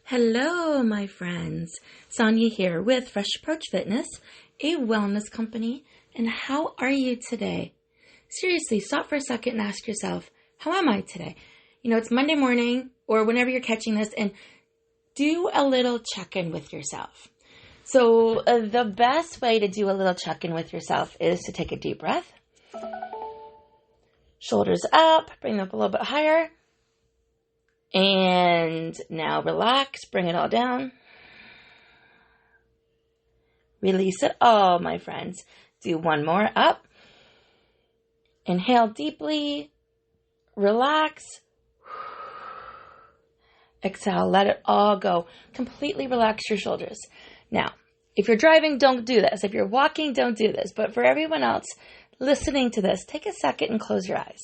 Hello, my friends. Sonya here with Fresh Approach Fitness, a wellness company. And how are you today? Seriously, stop for a second and ask yourself, how am I today? It's Monday morning or whenever you're catching this, and do a little check-in with yourself. So the best way to do a little check-in with yourself is to take a deep breath. Shoulders up, bring them up a little bit higher. And now relax, bring it all down. Release it all, my friends. Do one more, up. Inhale deeply. Relax. Exhale, let it all go. Completely relax your shoulders. Now, if you're driving, don't do this. If you're walking, don't do this. But for everyone else listening to this, take a second and close your eyes.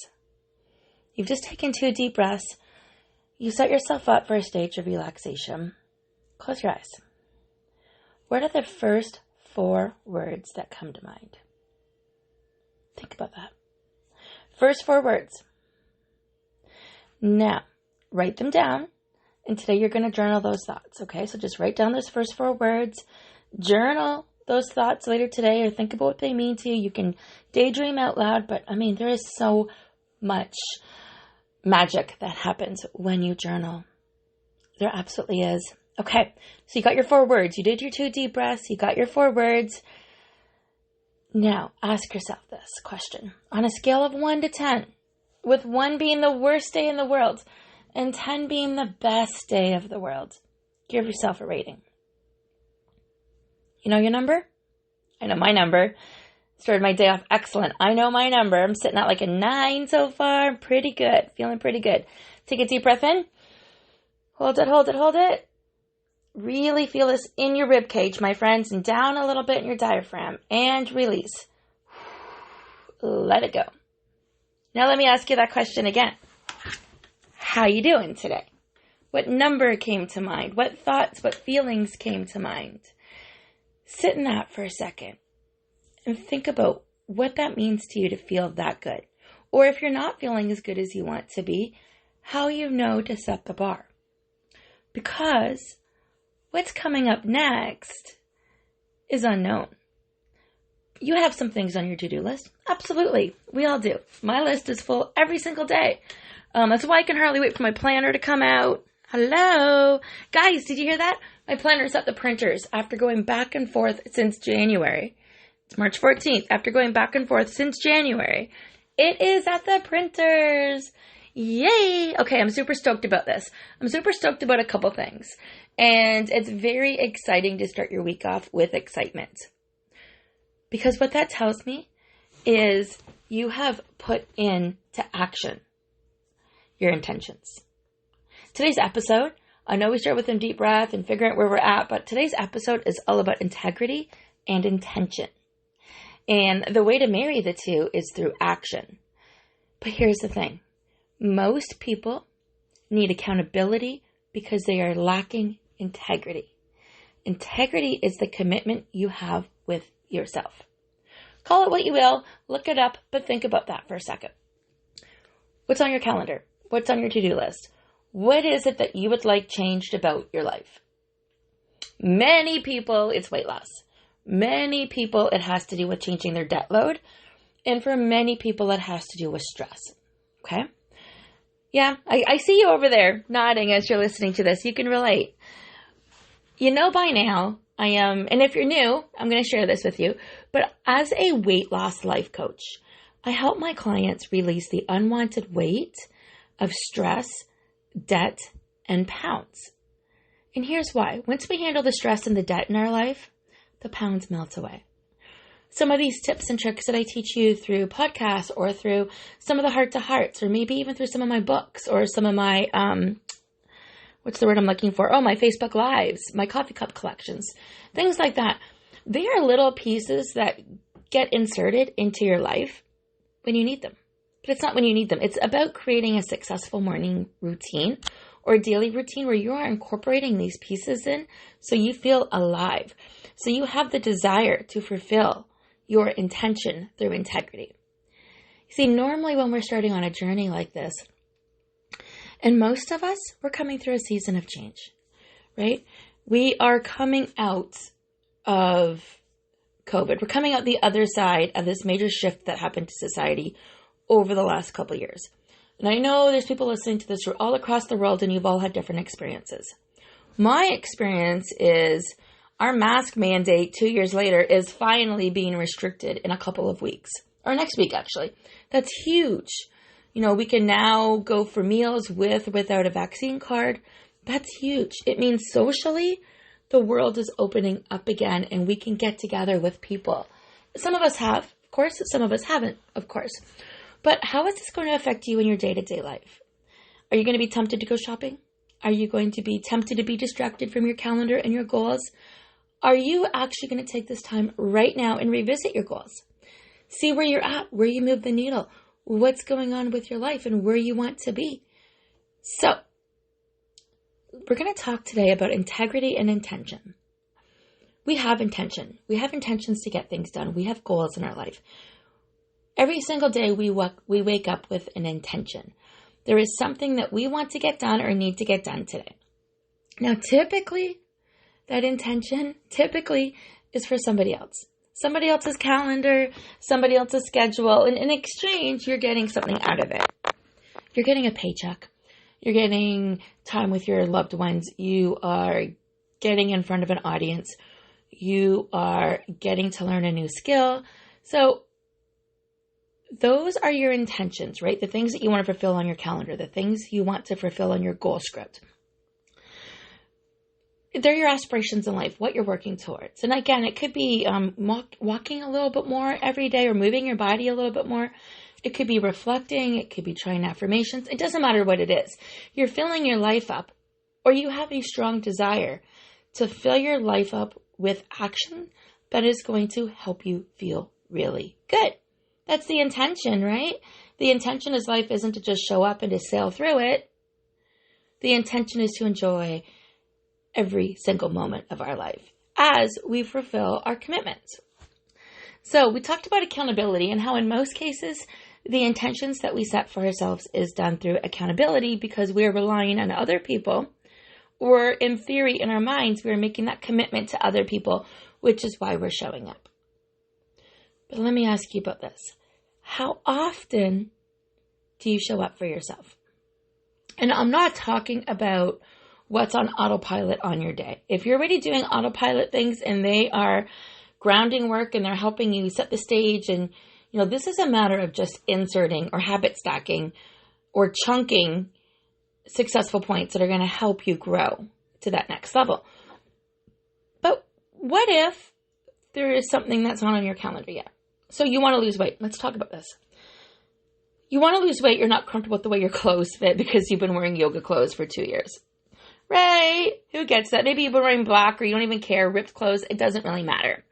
You've just taken 2 deep breaths. You set yourself up for a stage of relaxation. Close your eyes. What are the first 4 words that come to mind? Think about that. First 4 words. Now, write them down. And today you're going to journal those thoughts, okay? So just write down those first 4 words. Journal those thoughts later today or think about what they mean to you. You can daydream out loud, but there is so much magic that happens when you journal. There absolutely is. Okay, so you got your 4 words. You did your 2 deep breaths. You got your 4 words. Now, ask yourself this question. On a scale of 1 to 10, with 1 being the worst day in the world and 10 being the best day of the world, give yourself a rating. You know your number? I know my number. Started my day off excellent. I know my number. I'm sitting at like a 9 so far. I'm pretty good. Feeling pretty good. Take a deep breath in. Hold it, hold it, hold it. Really feel this in your rib cage, my friends, and down a little bit in your diaphragm. And release. Let it go. Now let me ask you that question again. How you doing today? What number came to mind? What thoughts, what feelings came to mind? Sit in that for a second. And think about what that means to you to feel that good. Or if you're not feeling as good as you want to be, how you know to set the bar. Because what's coming up next is unknown. You have some things on your to-do list. Absolutely. We all do. My list is full every single day. That's why I can hardly wait for my planner to come out. Hello. Guys, did you hear that? My planner's at the printers after going back and forth since January. It's March 14th. After going back and forth since January, it is at the printers. Yay! Okay, I'm super stoked about this. I'm super stoked about a couple things. And it's very exciting to start your week off with excitement. Because what that tells me is you have put into action your intentions. Today's episode, I know we start with a deep breath and figuring out where we're at, but today's episode is all about integrity and intention. And the way to marry the two is through action. But here's the thing. Most people need accountability because they are lacking integrity. Integrity is the commitment you have with yourself. Call it what you will, look it up, but think about that for a second. What's on your calendar? What's on your to-do list? What is it that you would like changed about your life? Many people, it's weight loss. Many people, it has to do with changing their debt load. And for many people, it has to do with stress. Okay? Yeah, I see you over there nodding as you're listening to this. You can relate. You know by now, I am, and if you're new, I'm going to share this with you. But as a weight loss life coach, I help my clients release the unwanted weight of stress, debt, and pounds. And here's why. Once we handle the stress and the debt in our life, the pounds melt away. Some of these tips and tricks that I teach you through podcasts or through some of the heart-to-hearts or maybe even through some of my books or some of my, what's the word I'm looking for? Oh, my Facebook Lives, my coffee cup collections, things like that. They are little pieces that get inserted into your life when you need them. But it's not when you need them. It's about creating a successful morning routine or a daily routine where you are incorporating these pieces in so you feel alive. So you have the desire to fulfill your intention through integrity. You see, normally when we're starting on a journey like this, and most of us, we're coming through a season of change. right? We are coming out of COVID. We're coming out the other side of this major shift that happened to society over the last couple of years. And I know there's people listening to this all across the world, and you've all had different experiences. My experience is our mask mandate 2 years later is finally being restricted in a couple of weeks, or next week, actually. That's huge. We can now go for meals with or without a vaccine card. That's huge. It means socially, the world is opening up again and we can get together with people. Some of us have, of course. Some of us haven't, of course. But how is this going to affect you in your day-to-day life? Are you going to be tempted to go shopping? Are you going to be tempted to be distracted from your calendar and your goals? Are you actually going to take this time right now and revisit your goals? See where you're at, where you move the needle, what's going on with your life and where you want to be. So, we're going to talk today about integrity and intention. We have intention. We have intentions to get things done. We have goals in our life. Every single day we wake up with an intention. There is something that we want to get done or need to get done today. Now, typically, that intention is for somebody else. Somebody else's calendar, somebody else's schedule. And in exchange, you're getting something out of it. You're getting a paycheck. You're getting time with your loved ones. You are getting in front of an audience. You are getting to learn a new skill. So those are your intentions, right? The things that you want to fulfill on your calendar, the things you want to fulfill on your goal script. They're your aspirations in life, what you're working towards. And again, it could be walking a little bit more every day or moving your body a little bit more. It could be reflecting. It could be trying affirmations. It doesn't matter what it is. You're filling your life up, or you have a strong desire to fill your life up with action that is going to help you feel really good. That's the intention, right? The intention is life isn't to just show up and to sail through it. The intention is to enjoy every single moment of our life as we fulfill our commitments. So we talked about accountability and how in most cases, the intentions that we set for ourselves is done through accountability because we are relying on other people, or in theory, in our minds, we are making that commitment to other people, which is why we're showing up. But let me ask you about this. How often do you show up for yourself? And I'm not talking about what's on autopilot on your day. If you're already doing autopilot things and they are grounding work and they're helping you set the stage, and this is a matter of just inserting or habit stacking or chunking successful points that are going to help you grow to that next level. But what if there is something that's not on your calendar yet? So you want to lose weight. Let's talk about this. You want to lose weight. You're not comfortable with the way your clothes fit because you've been wearing yoga clothes for 2 years. Right? Who gets that? Maybe you've been wearing black or you don't even care. Ripped clothes. It doesn't really matter.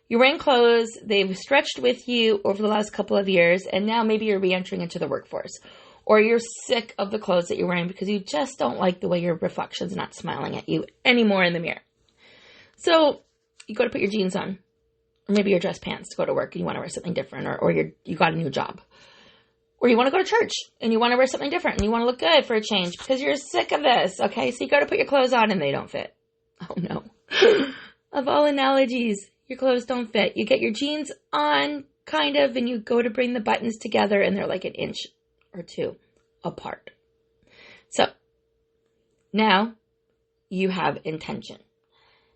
You're wearing clothes. They've stretched with you over the last couple of years. And now maybe you're re-entering into the workforce. Or you're sick of the clothes that you're wearing because you just don't like the way your reflection's not smiling at you anymore in the mirror. So you go to put your jeans on. Or maybe your dress pants to go to work and you want to wear something different. Or you got a new job. Or you want to go to church and you want to wear something different and you want to look good for a change because you're sick of this. Okay, so you got to put your clothes on and they don't fit. Oh no. Of all analogies, your clothes don't fit. You get your jeans on, kind of, and you go to bring the buttons together and they're like an inch or two apart. So now you have intention.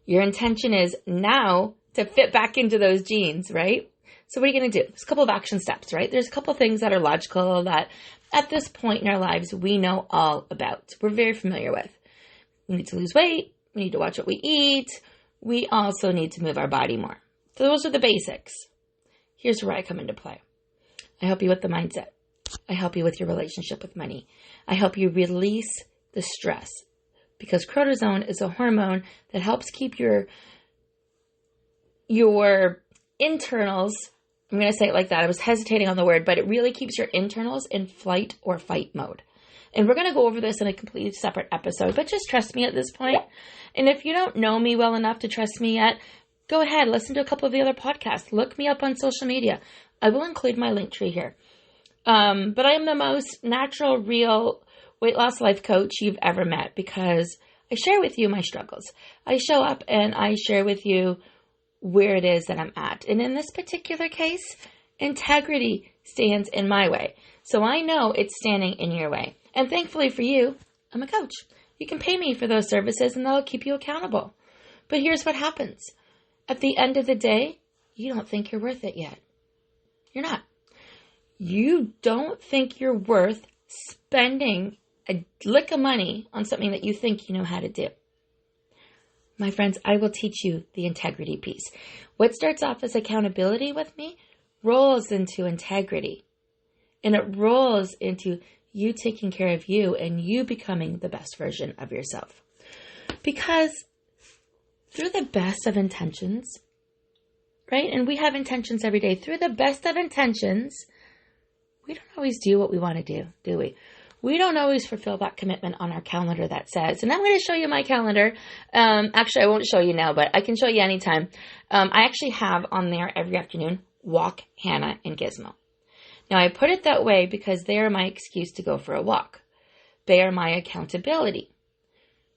Your intention is now to fit back into those jeans, right? So what are you going to do? There's a couple of action steps, right? There's a couple of things that are logical that at this point in our lives, we know all about. We're very familiar with. We need to lose weight. We need to watch what we eat. We also need to move our body more. So those are the basics. Here's where I come into play. I help you with the mindset. I help you with your relationship with money. I help you release the stress because cortisone is a hormone that helps keep your internals, I'm going to say it like that. I was hesitating on the word, but it really keeps your internals in flight or fight mode. And we're going to go over this in a completely separate episode, but just trust me at this point. And if you don't know me well enough to trust me yet, go ahead, listen to a couple of the other podcasts. Look me up on social media. I will include my link tree here. But I am the most natural, real weight loss life coach you've ever met because I share with you my struggles. I show up and I share with you where it is that I'm at. And in this particular case, integrity stands in my way. So I know it's standing in your way. And thankfully for you, I'm a coach. You can pay me for those services and that'll keep you accountable. But here's what happens. At the end of the day, you don't think you're worth it yet. You're not. You don't think you're worth spending a lick of money on something that you think you know how to do. My friends, I will teach you the integrity piece. What starts off as accountability with me rolls into integrity. And it rolls into you taking care of you and you becoming the best version of yourself. Because through the best of intentions, right? And we have intentions every day. Through the best of intentions, we don't always do what we want to do we? We don't always fulfill that commitment on our calendar that says, and I'm going to show you my calendar. Actually, I won't show you now, but I can show you anytime. I actually have on there every afternoon, walk Hannah and Gizmo. Now, I put it that way because they are my excuse to go for a walk. They are my accountability.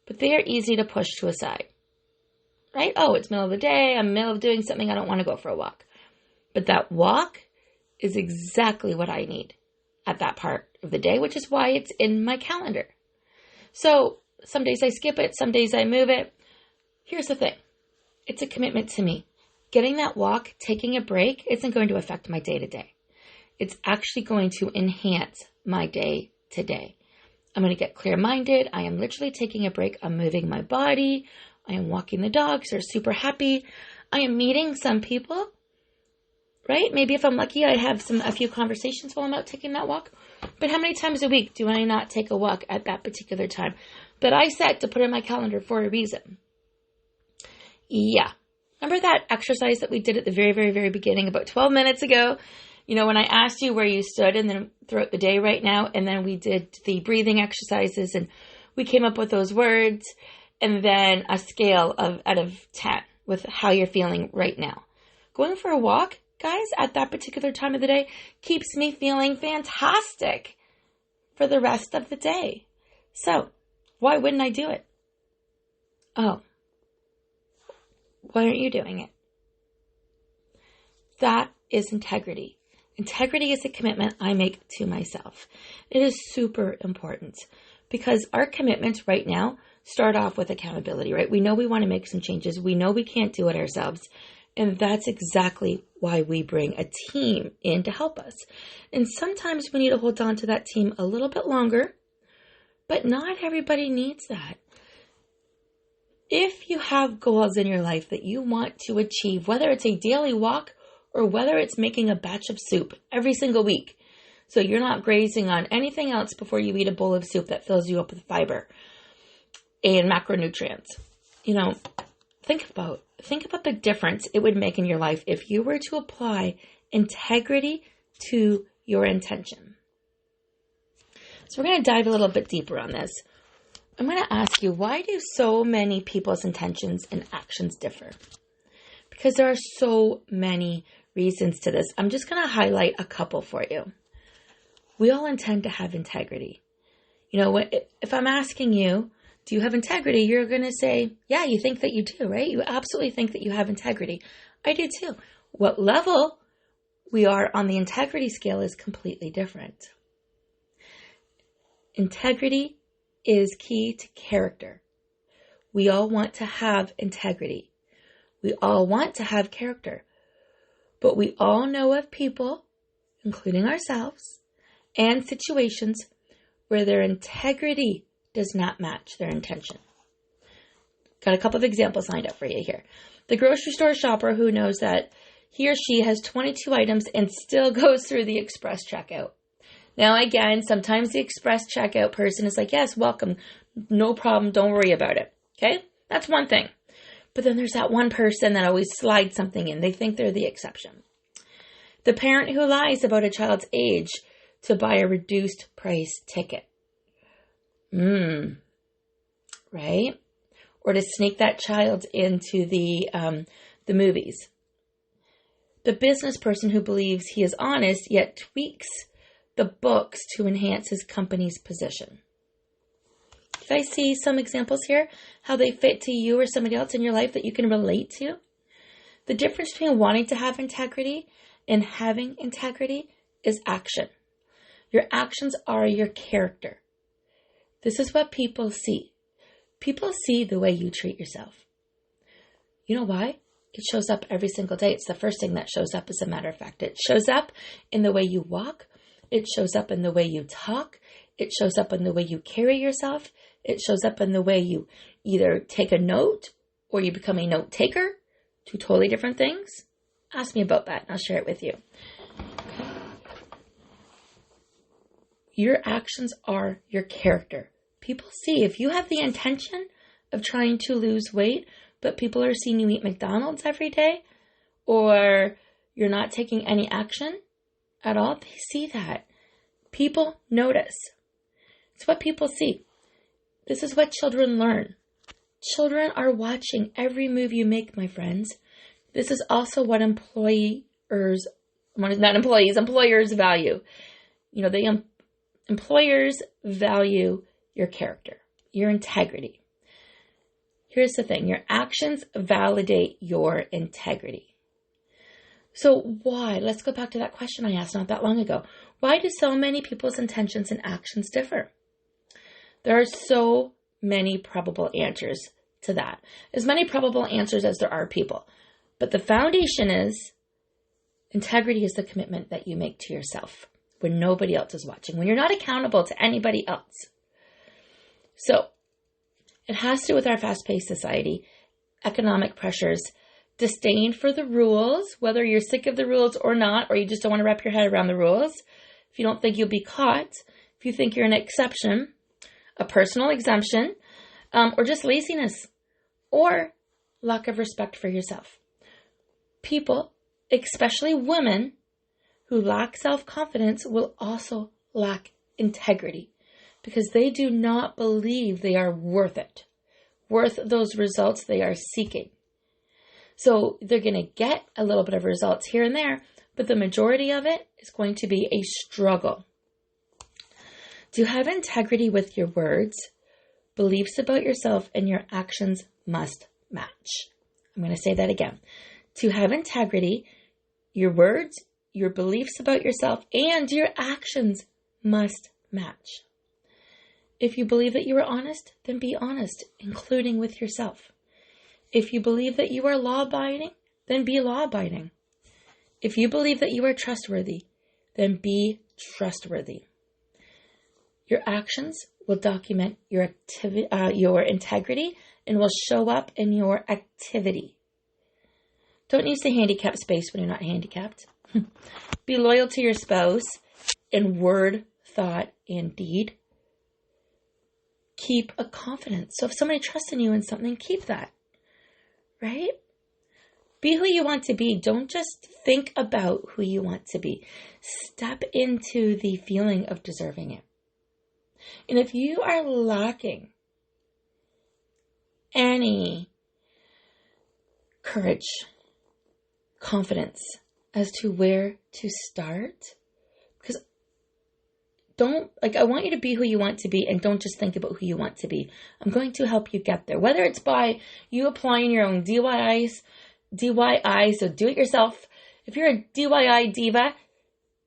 But they are easy to push to a side. Right? Oh, it's middle of the day. I'm in the middle of doing something. I don't want to go for a walk. But that walk is exactly what I need at that part of the day, which is why it's in my calendar. So some days I skip it. Some days I move it. Here's the thing. It's a commitment to me. Getting that walk, taking a break, isn't going to affect my day to day. It's actually going to enhance my day to day. I'm going to get clear-minded. I am literally taking a break. I'm moving my body. I am walking the dogs. They're super happy. I am meeting some people, right? Maybe if I'm lucky, I have a few conversations while I'm out taking that walk. But how many times a week do I not take a walk at that particular time that I set to put in my calendar for a reason? Yeah. Remember that exercise that we did at the very, very, very beginning about 12 minutes ago? You know, when I asked you where you stood and then throughout the day right now, and then we did the breathing exercises and we came up with those words and then a scale of out of 10 with how you're feeling right now. Going for a walk, guys, at that particular time of the day keeps me feeling fantastic for the rest of the day. So why wouldn't I do it? Oh, why aren't you doing it? That is integrity. Integrity is a commitment I make to myself. It is super important because our commitments right now start off with accountability, right? We know we want to make some changes. We know we can't do it ourselves. And that's exactly why we bring a team in to help us. And sometimes we need to hold on to that team a little bit longer, but not everybody needs that. If you have goals in your life that you want to achieve, whether it's a daily walk or whether it's making a batch of soup every single week, so you're not grazing on anything else before you eat a bowl of soup that fills you up with fiber and macronutrients. You know, think about the difference it would make in your life if you were to apply integrity to your intention. So we're going to dive a little bit deeper on this. I'm going to ask you, why do so many people's intentions and actions differ? Because there are so many reasons to this. I'm just going to highlight a couple for you. We all intend to have integrity. You know, if I'm asking you, do you have integrity? You're going to say, yeah, you think that you do, right? You absolutely think that you have integrity. I do too. What level we are on the integrity scale is completely different. Integrity is key to character. We all want to have integrity. We all want to have character. But we all know of people, including ourselves, and situations where their integrity does not match their intention. Got a couple of examples lined up for you here. The grocery store shopper who knows that he or she has 22 items and still goes through the express checkout. Now, again, sometimes the express checkout person is like, yes, welcome, no problem, don't worry about it. Okay? That's one thing. But then there's that one person that always slides something in. They think they're the exception. The parent who lies about a child's age to buy a reduced price ticket. Right? Or to sneak that child into the movies. The business person who believes he is honest yet tweaks the books to enhance his company's position. If I see some examples here, how they fit to you or somebody else in your life that you can relate to. The difference between wanting to have integrity and having integrity is action. Your actions are your character. This is what people see. People see the way you treat yourself. You know why? It shows up every single day. It's the first thing that shows up, as a matter of fact. It shows up in the way you walk. It shows up in the way you talk. It shows up in the way you carry yourself. It shows up in the way you either take a note or you become a note taker. Two totally different things. Ask me about that and I'll share it with you. Okay. Your actions are your character. People see if you have the intention of trying to lose weight, but people are seeing you eat McDonald's every day, or you're not taking any action at all, they see that. People notice. It's what people see. This is what children learn. Children are watching every move you make, my friends. This is also what employers value. Employers value your character, your integrity. Here's the thing. Your actions validate your integrity. So why? Let's go back to that question I asked not that long ago. Why do so many people's intentions and actions differ? There are so many probable answers to that. As many probable answers as there are people. But the foundation is integrity is the commitment that you make to yourself when nobody else is watching, when you're not accountable to anybody else. So it has to do with our fast-paced society, economic pressures, disdain for the rules, whether you're sick of the rules or not, or you just don't want to wrap your head around the rules. If you don't think you'll be caught, if you think you're an exception, a personal exemption, or just laziness, or lack of respect for yourself. People, especially women, who lack self-confidence will also lack integrity because they do not believe they are worth it, worth those results they are seeking. So they're going to get a little bit of results here and there, but the majority of it is going to be a struggle. To have integrity with your words, beliefs about yourself and your actions must match. I'm going to say that again. To have integrity, your words, your beliefs about yourself, and your actions must match. If you believe that you are honest, then be honest, including with yourself. If you believe that you are law-abiding, then be law-abiding. If you believe that you are trustworthy, then be trustworthy. Your actions will document your integrity and will show up in your activity. Don't use the handicapped space when you're not handicapped. Be loyal to your spouse in word, thought, and deed. Keep a confidence. So if somebody trusts in you in something, keep that. Right? Be who you want to be. Don't just think about who you want to be. Step into the feeling of deserving it. And if you are lacking any courage, confidence as to where to start, because I want you to be who you want to be and don't just think about who you want to be. I'm going to help you get there, whether it's by you applying your own DIY, so do it yourself. If you're a DIY diva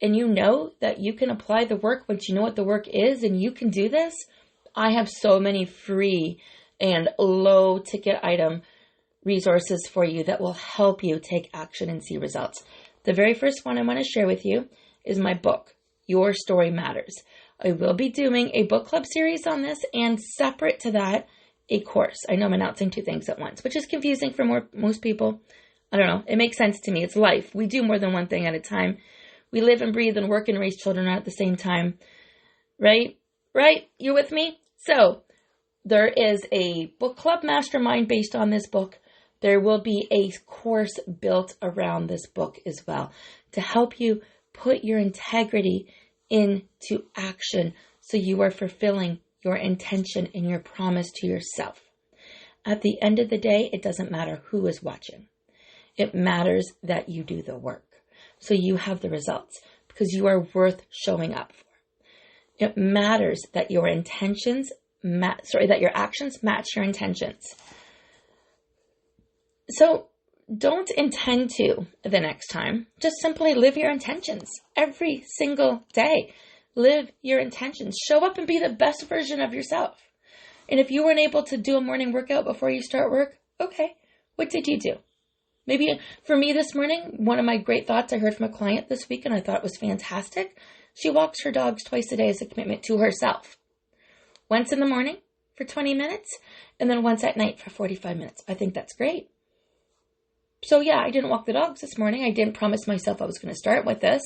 and you know that you can apply the work once you know what the work is and you can do this, I have so many free and low ticket item resources for you that will help you take action and see results. The very first one I want to share with you is my book, Your Story Matters. I will be doing a book club series on this and separate to that, a course. I know I'm announcing two things at once, which is confusing for most people. I don't know. It makes sense to me. It's life. We do more than one thing at a time. We live and breathe and work and raise children at the same time. Right? Right? You with me? So there is a book club mastermind based on this book. There will be a course built around this book as well to help you put your integrity into action so you are fulfilling your intention and your promise to yourself. At the end of the day, it doesn't matter who is watching. It matters that you do the work so you have the results because you are worth showing up for. It matters that your intentions that your actions match your intentions. So don't intend to the next time. Just simply live your intentions every single day. Live your intentions. Show up and be the best version of yourself. And if you weren't able to do a morning workout before you start work, okay, what did you do? Maybe for me this morning, one of my great thoughts I heard from a client this week, and I thought it was fantastic. She walks her dogs twice a day as a commitment to herself. Once in the morning for 20 minutes, and then once at night for 45 minutes. I think that's great. So yeah, I didn't walk the dogs this morning. I didn't promise myself I was going to start with this,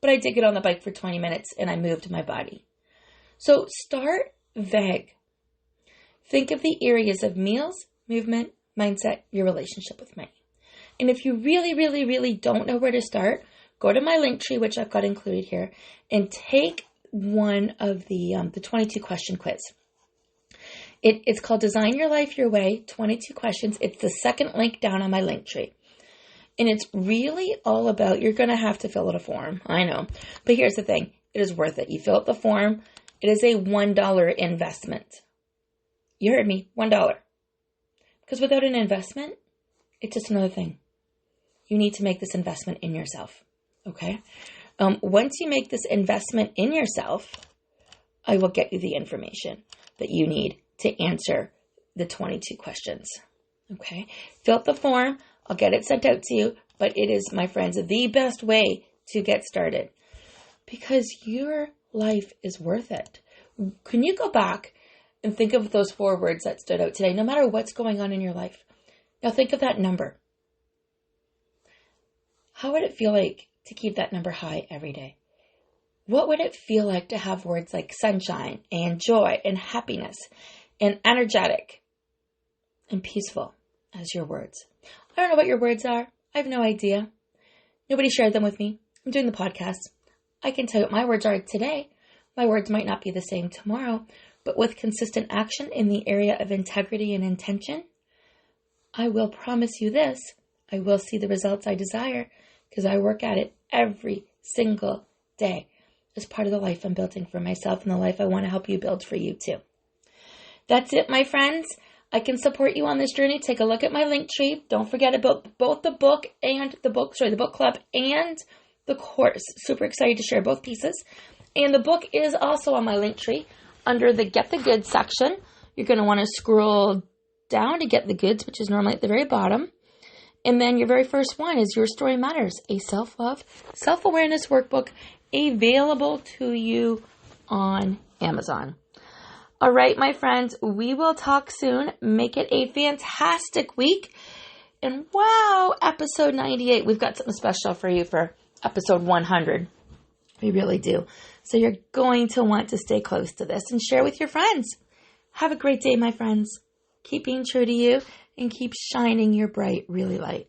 but I did get on the bike for 20 minutes and I moved my body. So start vague. Think of the areas of meals, movement, mindset, your relationship with money. And if you really, really, really don't know where to start, go to my link tree, which I've got included here, and take one of the 22 question quiz. It's called Design Your Life Your Way, 22 questions. It's the second link down on my link tree. And it's really all about, you're going to have to fill out a form. I know. But here's the thing. It is worth it. You fill out the form. It is a $1 investment. You heard me. $1. Because without an investment, it's just another thing. You need to make this investment in yourself. Okay? Once you make this investment in yourself, I will get you the information that you need to answer the 22 questions. Okay? Fill out the form. I'll get it sent out to you. But it is, my friends, the best way to get started. Because your life is worth it. Can you go back and think of those 4 words that stood out today, no matter what's going on in your life? Now think of that number. How would it feel like to keep that number high every day? What would it feel like to have words like sunshine and joy and happiness and energetic and peaceful as your words? I don't know what your words are. I have no idea. Nobody shared them with me. I'm doing the podcast. I can tell you what my words are today. My words might not be the same tomorrow, but with consistent action in the area of integrity and intention, I will promise you this. I will see the results I desire because I work at it every single day as part of the life I'm building for myself and the life I want to help you build for you too. That's it, my friends. I can support you on this journey. Take a look at my link tree. Don't forget about both the book club and the course. Super excited to share both pieces. And the book is also on my link tree under the Get the Goods section. You're going to want to scroll down to Get the Goods, which is normally at the very bottom. And then your very first one is Your Story Matters, a self-love, self-awareness workbook available to you on Amazon. All right, my friends, we will talk soon. Make it a fantastic week. And wow, episode 98. We've got something special for you for episode 100. We really do. So you're going to want to stay close to this and share with your friends. Have a great day, my friends. Keep being true to you and keep shining your bright, really light.